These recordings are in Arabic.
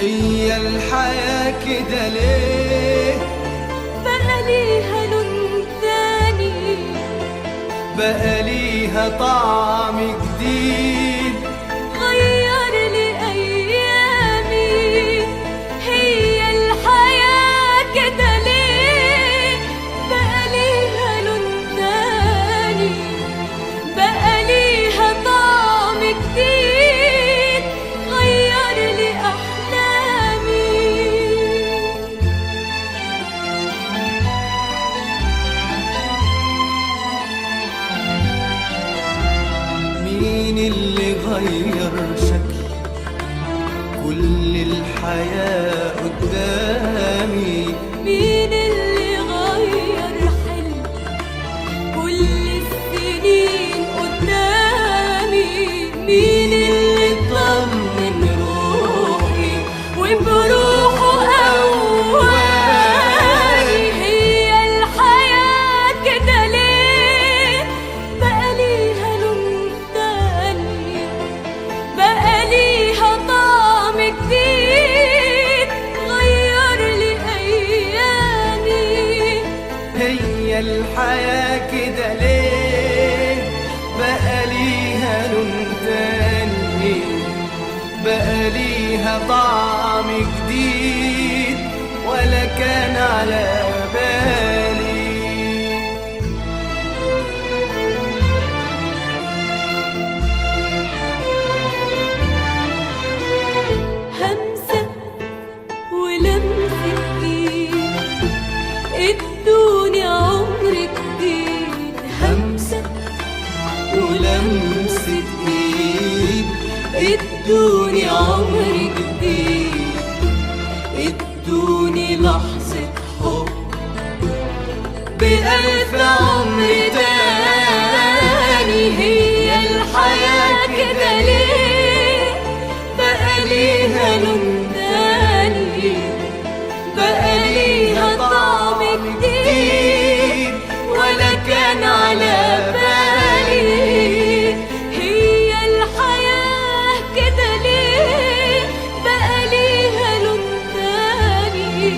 هي الحياة كده ليه بقى ليها لون تاني، بقى ليها طعم جديد غير لي أيامي. هي الحياة كده ليه بقى ليها لون تاني، بقى ليها طعم جديد غير لي أحلامي. مين اللي غير شكل كل الحياة قدامي؟ مين اللي غير حلم كل السنين قدامي؟ مين اللي طمن روحي وبروحه قواني؟ هي الحياة كده ليه بقى ليها لون تاني، بقى ليها طعم جديد غير لي أيامي. هي الحياة كده ليه بقى ليها لون تاني، بقى ليها طعم جديد ولا كان على بالي. همسة ولمسة ايد ادوني عمر جديد. همسة ولمسة ايد ادوني عمر جديد، ادوني لحظة حب بألف عمر تاني. هي الحياة كده ليه بقى ليها لون تاني، بقى ليها طعم جديد ولا كان على بالي. هي الحياة كده ليه بقى ليها لون تاني،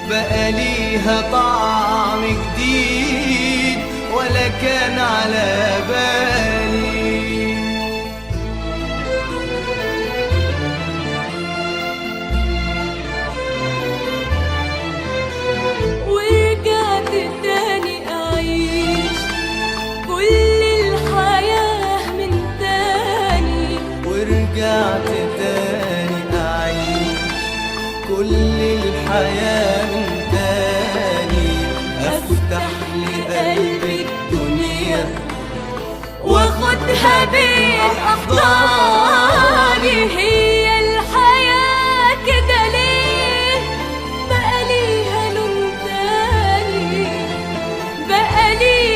بقى ليها طعم جديد ولا كان على بالي. ورجعت تاني أعيش كل الحياة من تاني. ورجعت تاني أعيش كل الحياة من تاني. أفتح لقلبي الدنيا واخدها بين أحضاني. هي الحياة كده ليه بقى ليها لون تاني، بقى ليها